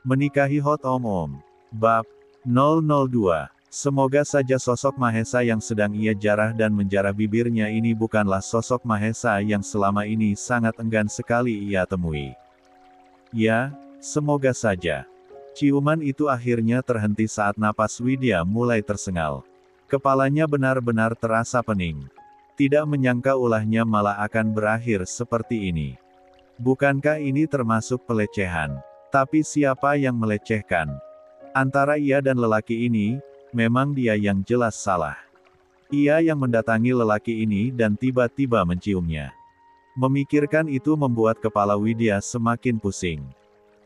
Menikahi Hot Om. Bab 002. Semoga saja sosok Mahesa yang sedang ia jarah dan menjarah bibirnya ini bukanlah sosok Mahesa yang selama ini sangat enggan sekali ia temui. Ya, semoga saja. Ciuman itu akhirnya terhenti saat napas Widya mulai tersengal. Kepalanya benar-benar terasa pening. Tidak menyangka ulahnya malah akan berakhir seperti ini. Bukankah ini termasuk pelecehan? Tapi siapa yang melecehkan? Antara ia dan lelaki ini, memang dia yang jelas salah. Ia yang mendatangi lelaki ini dan tiba-tiba menciumnya. Memikirkan itu membuat kepala Widya semakin pusing.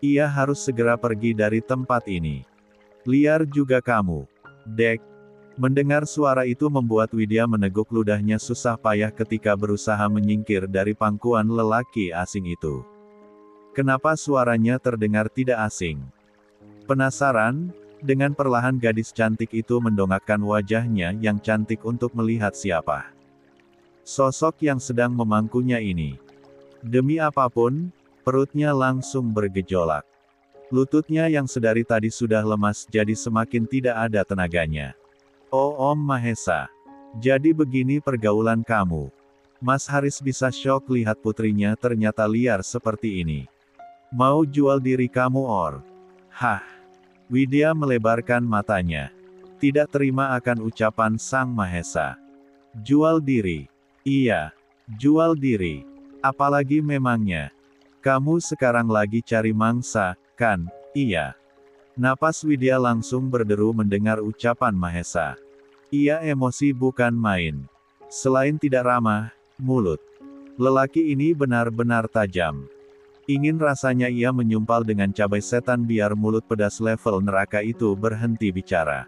Ia harus segera pergi dari tempat ini. Liar juga kamu, Dek. Mendengar suara itu membuat Widya meneguk ludahnya susah payah ketika berusaha menyingkir dari pangkuan lelaki asing itu. Kenapa suaranya terdengar tidak asing? Penasaran, dengan perlahan gadis cantik itu mendongakkan wajahnya yang cantik untuk melihat siapa sosok yang sedang memangkunya ini. Demi apapun, perutnya langsung bergejolak. Lututnya yang sedari tadi sudah lemas jadi semakin tidak ada tenaganya. Oh Om Mahesa. Jadi begini pergaulan kamu. Mas Haris bisa syok lihat putrinya ternyata liar seperti ini. Mau jual diri kamu or? Hah? Widya melebarkan matanya. Tidak terima akan ucapan Sang Mahesa. Jual diri. Iya. Jual diri. Apalagi memangnya. Kamu sekarang lagi cari mangsa, kan? Iya. Napas Widya langsung berderu mendengar ucapan Mahesa. Ia emosi bukan main. Selain tidak ramah, mulut lelaki ini benar-benar tajam. Ingin rasanya ia menyumpal dengan cabai setan biar mulut pedas level neraka itu berhenti bicara.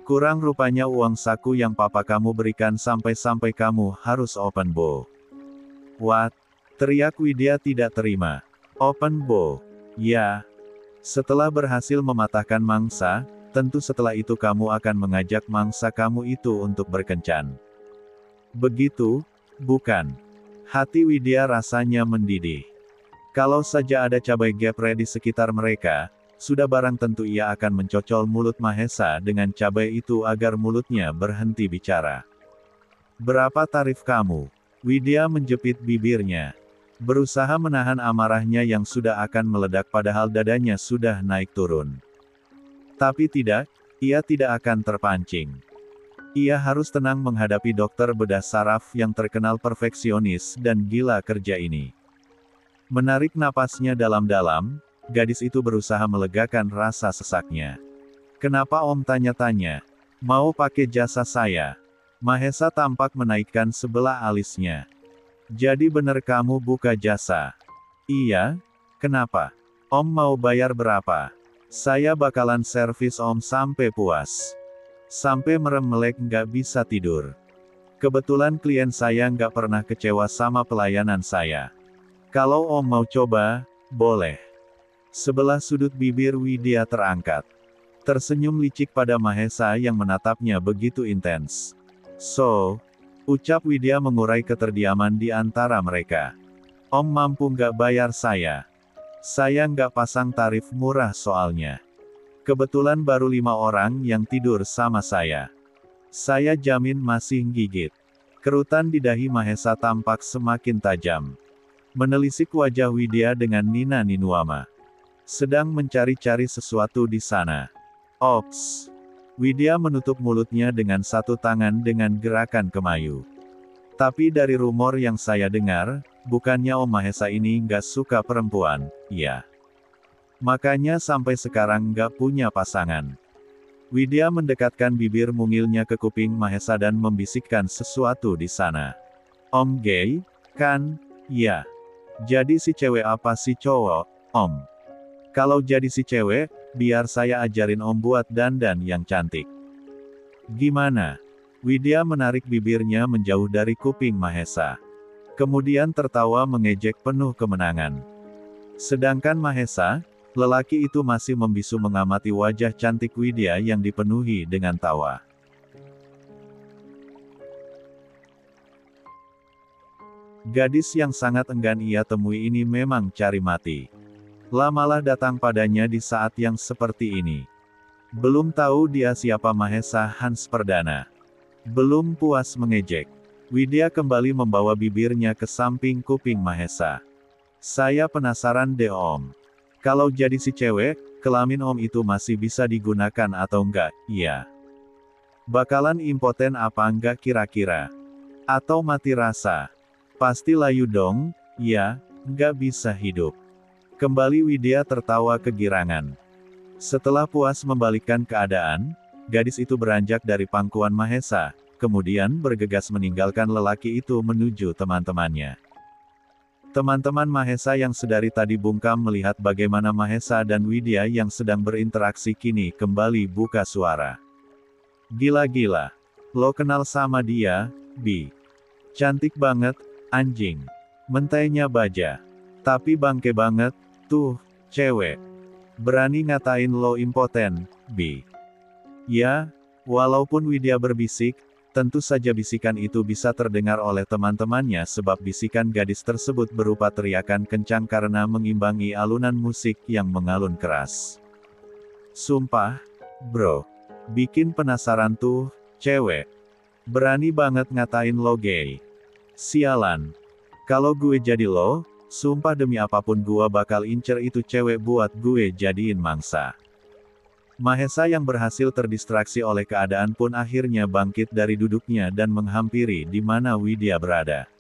Kurang rupanya uang saku yang papa kamu berikan sampai-sampai kamu harus open bow. What? Teriak Widya tidak terima. Open bow? Ya. Setelah berhasil mematahkan mangsa, tentu setelah itu kamu akan mengajak mangsa kamu itu untuk berkencan. Begitu, bukan? Hati Widya rasanya mendidih. Kalau saja ada cabai gepre di sekitar mereka, sudah barang tentu ia akan mencocol mulut Mahesa dengan cabai itu agar mulutnya berhenti bicara. Berapa tarif kamu? Widya menjepit bibirnya. Berusaha menahan amarahnya yang sudah akan meledak padahal dadanya sudah naik turun. Tapi tidak, ia tidak akan terpancing. Ia harus tenang menghadapi dokter bedah saraf yang terkenal perfeksionis dan gila kerja ini. Menarik napasnya dalam-dalam, gadis itu berusaha melegakan rasa sesaknya. Kenapa Om tanya-tanya? Mau pakai jasa saya? Mahesa tampak menaikkan sebelah alisnya. Jadi bener kamu buka jasa? Iya, kenapa? Om mau bayar berapa? Saya bakalan servis Om sampai puas. Sampai merem melek nggak bisa tidur. Kebetulan klien saya nggak pernah kecewa sama pelayanan saya. Kalau Om mau coba, boleh. Sebelah sudut bibir Widya terangkat. Tersenyum licik pada Mahesa yang menatapnya begitu intens. So, ucap Widya mengurai keterdiaman di antara mereka. Om mampu nggak bayar saya? Saya nggak pasang tarif murah soalnya. Kebetulan baru 5 orang yang tidur sama saya. Saya jamin masih gigit. Kerutan di dahi Mahesa tampak semakin tajam. Menelisik wajah Widya dengan Nina Ninuama. Sedang mencari-cari sesuatu di sana. Ops. Widya menutup mulutnya dengan satu tangan dengan gerakan kemayu. Tapi dari rumor yang saya dengar, bukannya Om Mahesa ini nggak suka perempuan, ya. Makanya sampai sekarang nggak punya pasangan. Widya mendekatkan bibir mungilnya ke kuping Mahesa dan membisikkan sesuatu di sana. Om gay, kan? Ya. Jadi si cewek apa si cowok, Om? Kalau jadi si cewek, biar saya ajarin Om buat dandan yang cantik. Gimana? Widya menarik bibirnya menjauh dari kuping Mahesa. Kemudian tertawa mengejek penuh kemenangan. Sedangkan Mahesa, lelaki itu masih membisu mengamati wajah cantik Widya yang dipenuhi dengan tawa. Gadis yang sangat enggan ia temui ini memang cari mati. Lamalah datang padanya di saat yang seperti ini. Belum tahu dia siapa Mahesa Hans Perdana. Belum puas mengejek, Widya kembali membawa bibirnya ke samping kuping Mahesa. Saya penasaran deh Om. Kalau jadi si cewek, kelamin Om itu masih bisa digunakan atau enggak? Iya. Bakalan impoten apa enggak kira-kira? Atau mati rasa? Pasti layu dong, ya, enggak bisa hidup. Kembali Widya tertawa kegirangan. Setelah puas membalikkan keadaan, gadis itu beranjak dari pangkuan Mahesa, kemudian bergegas meninggalkan lelaki itu menuju teman-temannya. Teman-teman Mahesa yang sedari tadi bungkam melihat bagaimana Mahesa dan Widya yang sedang berinteraksi kini kembali buka suara. Gila-gila. Lo kenal sama dia, Bi? Cantik banget, anjing. Mentainya baja. Tapi bangke banget, tuh, cewek. Berani ngatain lo impoten, Bi. Ya, walaupun Widya berbisik, tentu saja bisikan itu bisa terdengar oleh teman-temannya sebab bisikan gadis tersebut berupa teriakan kencang karena mengimbangi alunan musik yang mengalun keras. Sumpah, bro. Bikin penasaran tuh, cewek. Berani banget ngatain lo gay. Sialan. Kalau gue jadi lo, sumpah demi apapun gua bakal incer itu cewek buat gue jadiin mangsa. Mahesa yang berhasil terdistraksi oleh keadaan pun akhirnya bangkit dari duduknya dan menghampiri di mana Widya berada.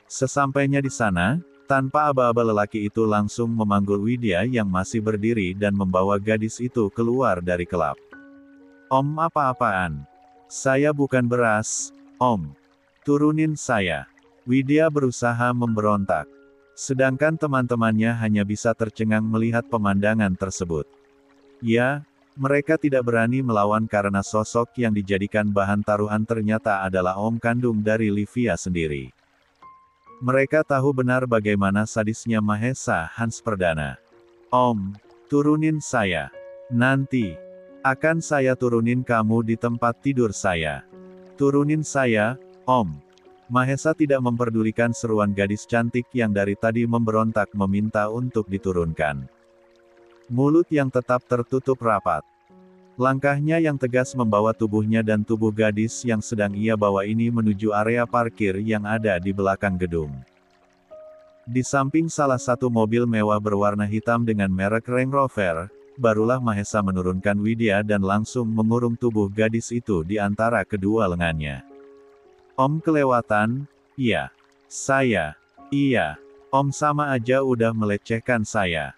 Sesampainya di sana, tanpa aba-aba lelaki itu langsung memanggul Widya yang masih berdiri dan membawa gadis itu keluar dari kelab. Om apa-apaan? Saya bukan beras, Om. Turunin saya. Widya berusaha memberontak. Sedangkan teman-temannya hanya bisa tercengang melihat pemandangan tersebut. Ya, mereka tidak berani melawan karena sosok yang dijadikan bahan taruhan ternyata adalah om kandung dari Livia sendiri. Mereka tahu benar bagaimana sadisnya Mahesa Hans Perdana. Om, turunin saya. Nanti, akan saya turunin kamu di tempat tidur saya. Turunin saya, Om. Mahesa tidak memperdulikan seruan gadis cantik yang dari tadi memberontak meminta untuk diturunkan. Mulut yang tetap tertutup rapat. Langkahnya yang tegas membawa tubuhnya dan tubuh gadis yang sedang ia bawa ini menuju area parkir yang ada di belakang gedung. Di samping salah satu mobil mewah berwarna hitam dengan merek Range Rover, barulah Mahesa menurunkan Widya dan langsung mengurung tubuh gadis itu di antara kedua lengannya. Om kelewatan, iya. Saya, iya. Om sama aja udah melecehkan saya.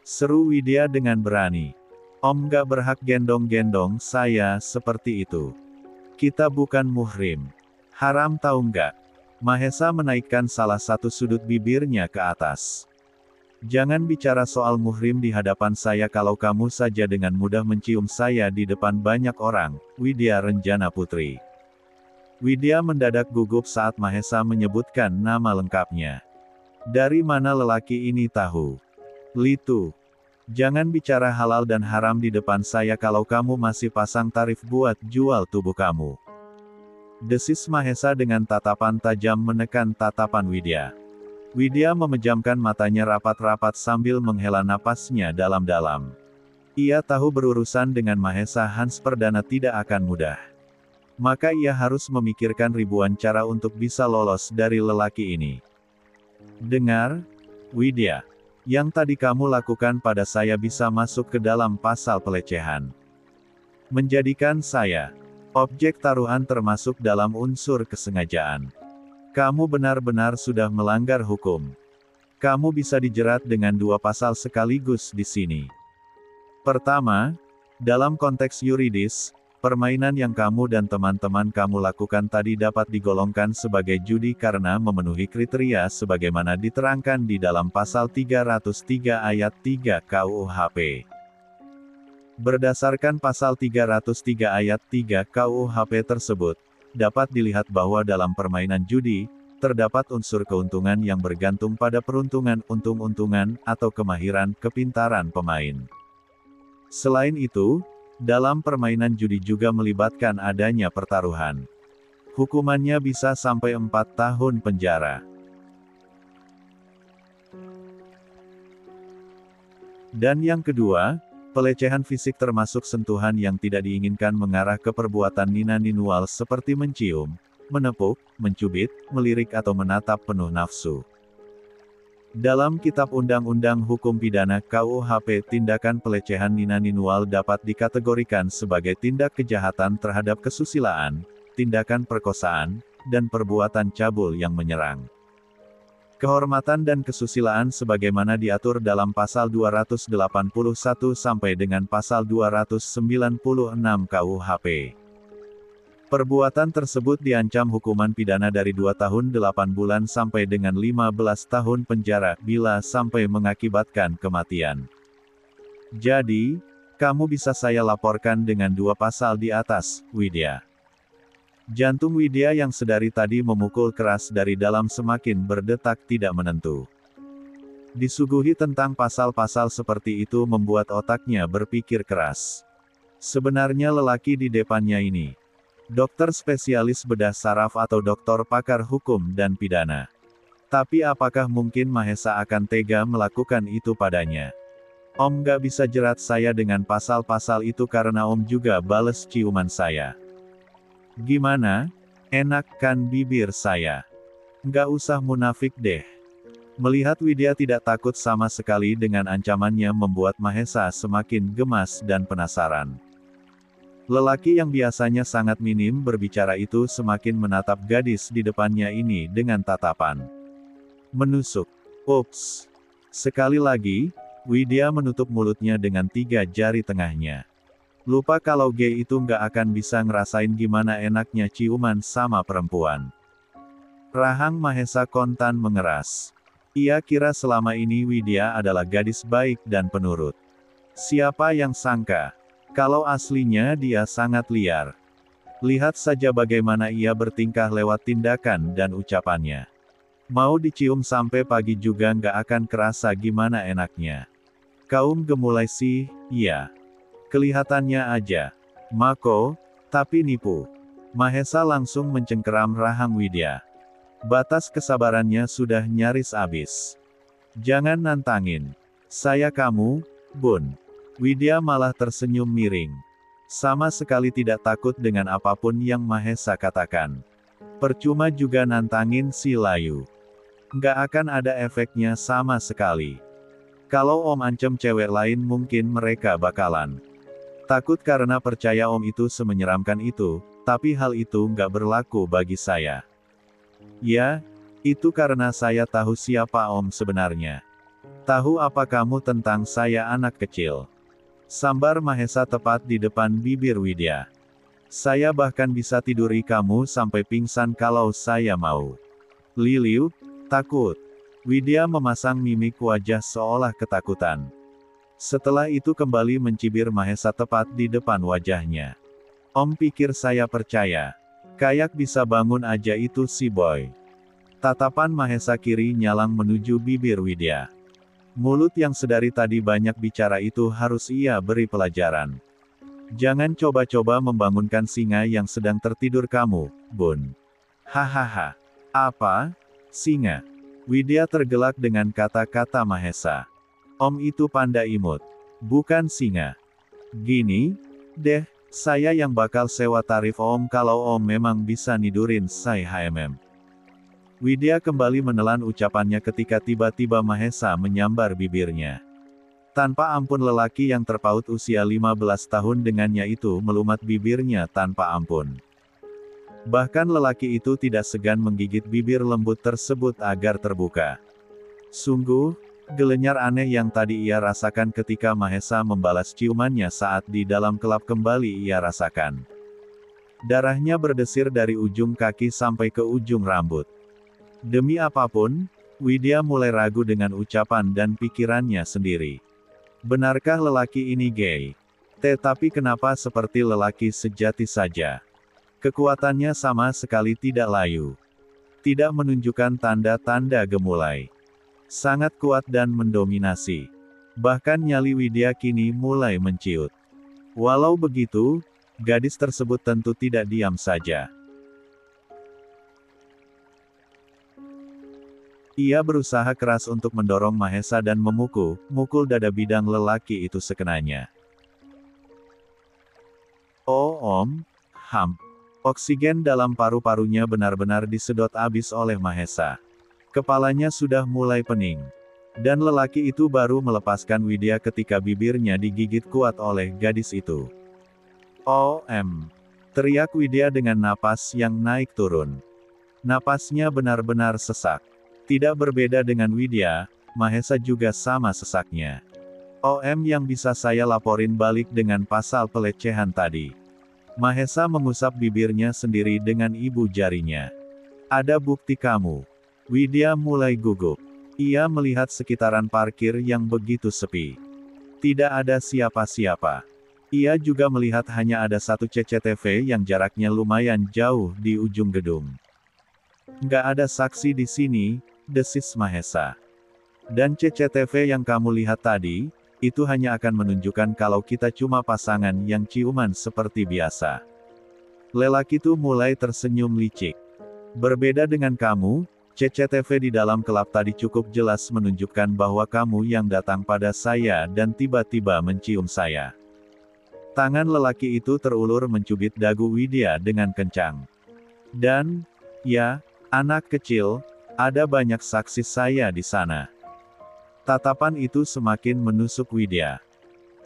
Seru Widya dengan berani. Om gak berhak gendong-gendong saya seperti itu. Kita bukan muhrim. Haram tahu nggak? Mahesa menaikkan salah satu sudut bibirnya ke atas. Jangan bicara soal muhrim di hadapan saya kalau kamu saja dengan mudah mencium saya di depan banyak orang, Widya Renjana Putri. Widya mendadak gugup saat Mahesa menyebutkan nama lengkapnya. Dari mana lelaki ini tahu? Litu. Jangan bicara halal dan haram di depan saya kalau kamu masih pasang tarif buat jual tubuh kamu. Desis Mahesa dengan tatapan tajam menekan tatapan Widya. Widya memejamkan matanya rapat-rapat sambil menghela napasnya dalam-dalam. Ia tahu berurusan dengan Mahesa Hans Perdana tidak akan mudah. Maka ia harus memikirkan ribuan cara untuk bisa lolos dari lelaki ini. Dengar, Widya. Yang tadi kamu lakukan pada saya bisa masuk ke dalam pasal pelecehan. Menjadikan saya objek taruhan termasuk dalam unsur kesengajaan. Kamu benar-benar sudah melanggar hukum. Kamu bisa dijerat dengan 2 pasal sekaligus di sini. Pertama, dalam konteks yuridis, permainan yang kamu dan teman-teman kamu lakukan tadi dapat digolongkan sebagai judi karena memenuhi kriteria sebagaimana diterangkan di dalam pasal 303 ayat 3 KUHP. Berdasarkan pasal 303 ayat 3 KUHP tersebut, dapat dilihat bahwa dalam permainan judi, terdapat unsur keuntungan yang bergantung pada peruntungan untung-untungan atau kemahiran kepintaran pemain. Selain itu, dalam permainan judi juga melibatkan adanya pertaruhan. Hukumannya bisa sampai 4 tahun penjara. Dan yang kedua, pelecehan fisik termasuk sentuhan yang tidak diinginkan mengarah ke perbuatan nina-ninual seperti mencium, menepuk, mencubit, melirik atau menatap penuh nafsu. Dalam Kitab Undang-Undang Hukum Pidana KUHP, tindakan pelecehan nina-ninual dapat dikategorikan sebagai tindak kejahatan terhadap kesusilaan, tindakan perkosaan, dan perbuatan cabul yang menyerang kehormatan dan kesusilaan sebagaimana diatur dalam pasal 281 sampai dengan pasal 296 KUHP. Perbuatan tersebut diancam hukuman pidana dari 2 tahun 8 bulan sampai dengan 15 tahun penjara, bila sampai mengakibatkan kematian. Jadi, kamu bisa saya laporkan dengan 2 pasal di atas, Widya. Jantung Widya yang sedari tadi memukul keras dari dalam semakin berdetak tidak menentu. Disuguhi tentang pasal-pasal seperti itu membuat otaknya berpikir keras. Sebenarnya lelaki di depannya ini, dokter spesialis bedah saraf atau dokter pakar hukum dan pidana. Tapi apakah mungkin Mahesa akan tega melakukan itu padanya? Om gak bisa jerat saya dengan pasal-pasal itu karena Om juga bales ciuman saya. Gimana? Enak kan bibir saya? Nggak usah munafik deh. Melihat Widya tidak takut sama sekali dengan ancamannya membuat Mahesa semakin gemas dan penasaran. Lelaki yang biasanya sangat minim berbicara itu semakin menatap gadis di depannya ini dengan tatapan menusuk. Ups. Sekali lagi, Widya menutup mulutnya dengan 3 jari tengahnya. Lupa kalau gay itu nggak akan bisa ngerasain gimana enaknya ciuman sama perempuan. Rahang Mahesa kontan mengeras. Ia kira selama ini Widya adalah gadis baik dan penurut. Siapa yang sangka, kalau aslinya dia sangat liar. Lihat saja bagaimana ia bertingkah lewat tindakan dan ucapannya. Mau dicium sampai pagi juga nggak akan kerasa gimana enaknya. Kaum gemulai sih, iya. Kelihatannya aja. Mako, tapi nipu. Mahesa langsung mencengkeram rahang Widya. Batas kesabarannya sudah nyaris habis. Jangan nantangin. Saya kamu, Bun. Widya malah tersenyum miring. Sama sekali tidak takut dengan apapun yang Mahesa katakan. Percuma juga nantangin si Layu. Nggak akan ada efeknya sama sekali. Kalau Om ancam cewek lain mungkin mereka bakalan takut karena percaya Om itu semenyeramkan itu, tapi hal itu nggak berlaku bagi saya. Ya, itu karena saya tahu siapa Om sebenarnya. Tahu apa kamu tentang saya anak kecil? Sambar Mahesa tepat di depan bibir Widya. Saya bahkan bisa tiduri kamu sampai pingsan kalau saya mau. Liliu, takut. Widya memasang mimik wajah seolah ketakutan. Setelah itu kembali mencibir Mahesa tepat di depan wajahnya. Om pikir saya percaya. Kayak bisa bangun aja itu si boy. Tatapan Mahesa kiri nyalang menuju bibir Widya. Mulut yang sedari tadi banyak bicara itu harus ia beri pelajaran. Jangan coba-coba membangunkan singa yang sedang tertidur kamu, Bun. Hahaha. Apa? Singa? Widya tergelak dengan kata-kata Mahesa. Om itu panda imut. Bukan singa. Gini, deh, saya yang bakal sewa tarif Om kalau Om memang bisa nidurin saya HMM. Widya kembali menelan ucapannya ketika tiba-tiba Mahesa menyambar bibirnya. Tanpa ampun lelaki yang terpaut usia 15 tahun dengannya itu melumat bibirnya tanpa ampun. Bahkan lelaki itu tidak segan menggigit bibir lembut tersebut agar terbuka. Sungguh, gelenyar aneh yang tadi ia rasakan ketika Mahesa membalas ciumannya saat di dalam kelap kembali ia rasakan. Darahnya berdesir dari ujung kaki sampai ke ujung rambut. Demi apapun, Widya mulai ragu dengan ucapan dan pikirannya sendiri. Benarkah lelaki ini gay? Tetapi kenapa seperti lelaki sejati saja? Kekuatannya sama sekali tidak layu. Tidak menunjukkan tanda-tanda gemulai. Sangat kuat dan mendominasi. Bahkan nyali Widya kini mulai menciut. Walau begitu, gadis tersebut tentu tidak diam saja. Ia berusaha keras untuk mendorong Mahesa dan mukul dada bidang lelaki itu sekenanya. Oh Om, Oksigen dalam paru-parunya benar-benar disedot habis oleh Mahesa. Kepalanya sudah mulai pening. Dan lelaki itu baru melepaskan Widya ketika bibirnya digigit kuat oleh gadis itu. Teriak Widya dengan napas yang naik turun. Napasnya benar-benar sesak. Tidak berbeda dengan Widya, Mahesa juga sama sesaknya. Yang bisa saya laporin balik dengan pasal pelecehan tadi. Mahesa mengusap bibirnya sendiri dengan ibu jarinya. Ada bukti kamu. Widya mulai gugup. Ia melihat sekitaran parkir yang begitu sepi. Tidak ada siapa-siapa. Ia juga melihat hanya ada satu CCTV yang jaraknya lumayan jauh di ujung gedung. Nggak ada saksi di sini, desis Mahesa. Dan CCTV yang kamu lihat tadi, itu hanya akan menunjukkan kalau kita cuma pasangan yang ciuman seperti biasa. Lelaki itu mulai tersenyum licik. Berbeda dengan kamu, CCTV di dalam klub tadi cukup jelas menunjukkan bahwa kamu yang datang pada saya dan tiba-tiba mencium saya. Tangan lelaki itu terulur mencubit dagu Widya dengan kencang. Dan, ya, anak kecil, ada banyak saksi saya di sana. Tatapan itu semakin menusuk Widya.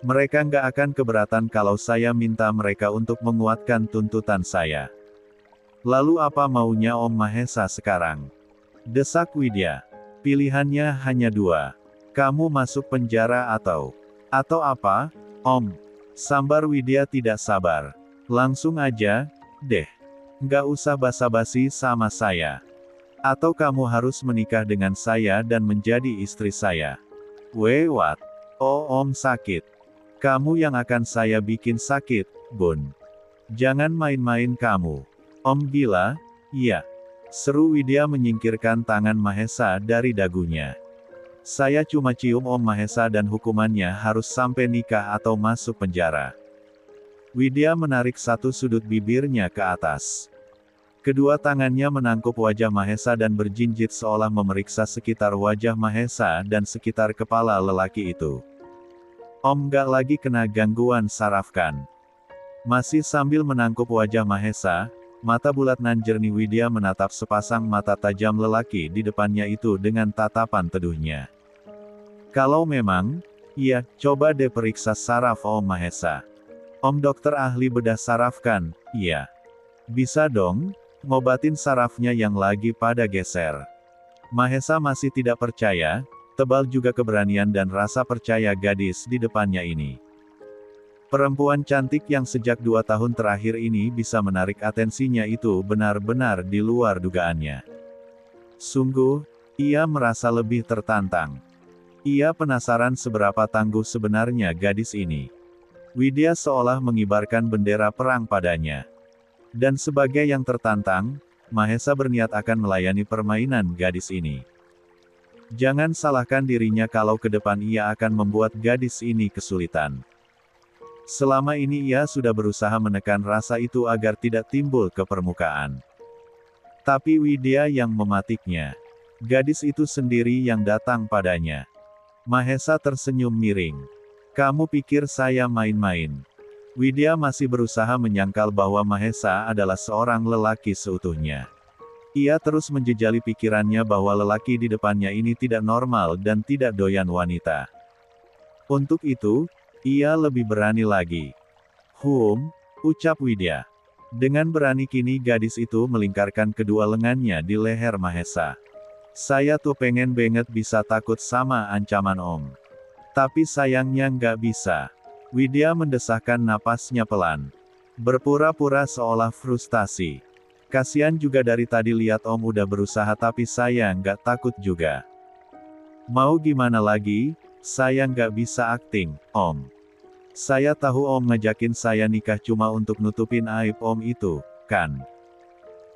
Mereka nggak akan keberatan kalau saya minta mereka untuk menguatkan tuntutan saya. Lalu apa maunya Om Mahesa sekarang? Desak Widya. Pilihannya hanya dua. Kamu masuk penjara atau apa, Om? Sambar Widya tidak sabar. Langsung aja, deh. Nggak usah basa-basi sama saya. Atau kamu harus menikah dengan saya dan menjadi istri saya. What? Om sakit. Kamu yang akan saya bikin sakit, Bun. Jangan main-main kamu. Om gila? Iya. Seru Widya menyingkirkan tangan Mahesa dari dagunya. Saya cuma cium Om Mahesa dan hukumannya harus sampai nikah atau masuk penjara. Widya menarik satu sudut bibirnya ke atas. Kedua tangannya menangkup wajah Mahesa dan berjinjit seolah memeriksa sekitar wajah Mahesa dan sekitar kepala lelaki itu. Om gak lagi kena gangguan saraf kan? Masih sambil menangkup wajah Mahesa, mata bulat nan jernih Widya menatap sepasang mata tajam lelaki di depannya itu dengan tatapan teduhnya. Kalau memang, iya, coba deh periksa saraf Om Mahesa. Om dokter ahli bedah saraf kan? Iya. Bisa dong? Ngobatin sarafnya yang lagi pada geser. Mahesa masih tidak percaya, tebal juga keberanian dan rasa percaya gadis di depannya ini. Perempuan cantik yang sejak 2 tahun terakhir ini bisa menarik atensinya itu benar-benar di luar dugaannya. Sungguh, ia merasa lebih tertantang. Ia penasaran seberapa tangguh sebenarnya gadis ini. Widya seolah mengibarkan bendera perang padanya. Dan sebagai yang tertantang, Mahesa berniat akan melayani permainan gadis ini. Jangan salahkan dirinya kalau ke depan ia akan membuat gadis ini kesulitan. Selama ini ia sudah berusaha menekan rasa itu agar tidak timbul ke permukaan. Tapi Widya yang mematiknya. Gadis itu sendiri yang datang padanya. Mahesa tersenyum miring. Kamu pikir saya main-main? Widya masih berusaha menyangkal bahwa Mahesa adalah seorang lelaki seutuhnya. Ia terus menjejali pikirannya bahwa lelaki di depannya ini tidak normal dan tidak doyan wanita. Untuk itu, ia lebih berani lagi. Ucap Widya. Dengan berani kini gadis itu melingkarkan kedua lengannya di leher Mahesa. Saya tuh pengen banget bisa takut sama ancaman Om. Tapi sayangnya nggak bisa. Widya mendesahkan napasnya pelan. Berpura-pura seolah frustasi. Kasian juga dari tadi lihat Om udah berusaha tapi saya nggak takut juga. Mau gimana lagi, saya nggak bisa akting, Om. Saya tahu Om ngajakin saya nikah cuma untuk nutupin aib Om itu, kan?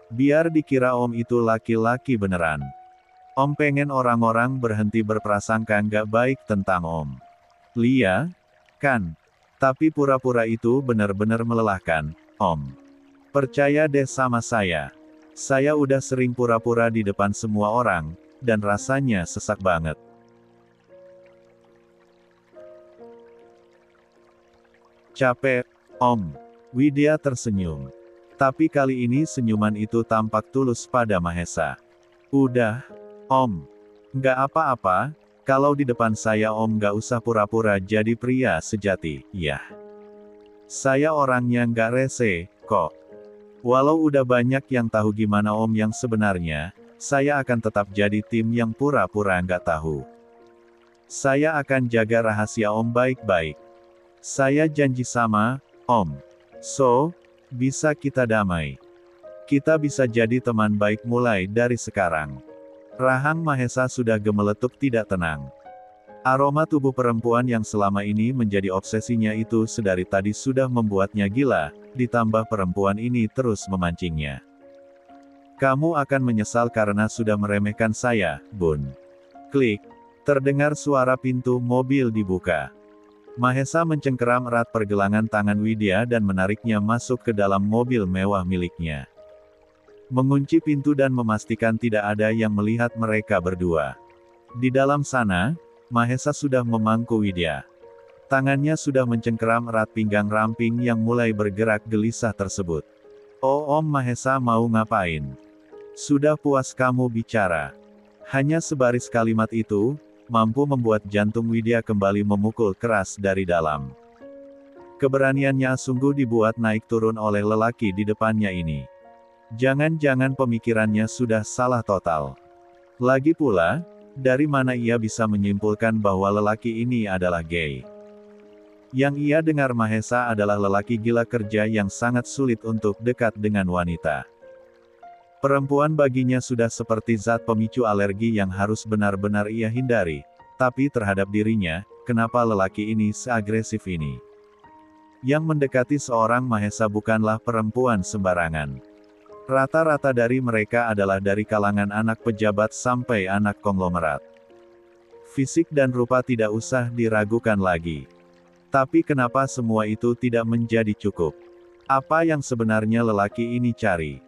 Biar dikira Om itu laki-laki beneran. Om pengen orang-orang berhenti berprasangka nggak baik tentang Om. Lia, kan? Tapi pura-pura itu benar-benar melelahkan, Om. Percaya deh sama saya. Saya udah sering pura-pura di depan semua orang, dan rasanya sesak banget. Capek, Om. Widya tersenyum. Tapi kali ini senyuman itu tampak tulus pada Mahesa. Udah, Om. Nggak apa-apa, kalau di depan saya Om nggak usah pura-pura jadi pria sejati, ya. Saya orangnya nggak rese, kok. Walau udah banyak yang tahu gimana Om yang sebenarnya, saya akan tetap jadi tim yang pura-pura nggak tahu. Saya akan jaga rahasia Om baik-baik. Saya janji sama, Om. So, bisa kita damai. Kita bisa jadi teman baik mulai dari sekarang. Rahang Mahesa sudah gemeletup tidak tenang. Aroma tubuh perempuan yang selama ini menjadi obsesinya itu sedari tadi sudah membuatnya gila, ditambah perempuan ini terus memancingnya. Kamu akan menyesal karena sudah meremehkan saya, Bun. Klik. Terdengar suara pintu mobil dibuka. Mahesa mencengkeram erat pergelangan tangan Widya dan menariknya masuk ke dalam mobil mewah miliknya. Mengunci pintu dan memastikan tidak ada yang melihat mereka berdua. Di dalam sana, Mahesa sudah memangku Widya. Tangannya sudah mencengkeram erat pinggang ramping yang mulai bergerak gelisah tersebut. Oh Om Mahesa mau ngapain? Sudah puas kamu bicara. Hanya sebaris kalimat itu, mampu membuat jantung Widya kembali memukul keras dari dalam. Keberaniannya sungguh dibuat naik turun oleh lelaki di depannya ini. Jangan-jangan pemikirannya sudah salah total. Lagi pula, dari mana ia bisa menyimpulkan bahwa lelaki ini adalah gay? Yang ia dengar Mahesa adalah lelaki gila kerja yang sangat sulit untuk dekat dengan wanita. Perempuan baginya sudah seperti zat pemicu alergi yang harus benar-benar ia hindari. Tapi terhadap dirinya, kenapa lelaki ini seagresif ini? Yang mendekati seorang Mahesa bukanlah perempuan sembarangan. Rata-rata dari mereka adalah dari kalangan anak pejabat sampai anak konglomerat. Fisik dan rupa tidak usah diragukan lagi. Tapi kenapa semua itu tidak menjadi cukup? Apa yang sebenarnya lelaki ini cari?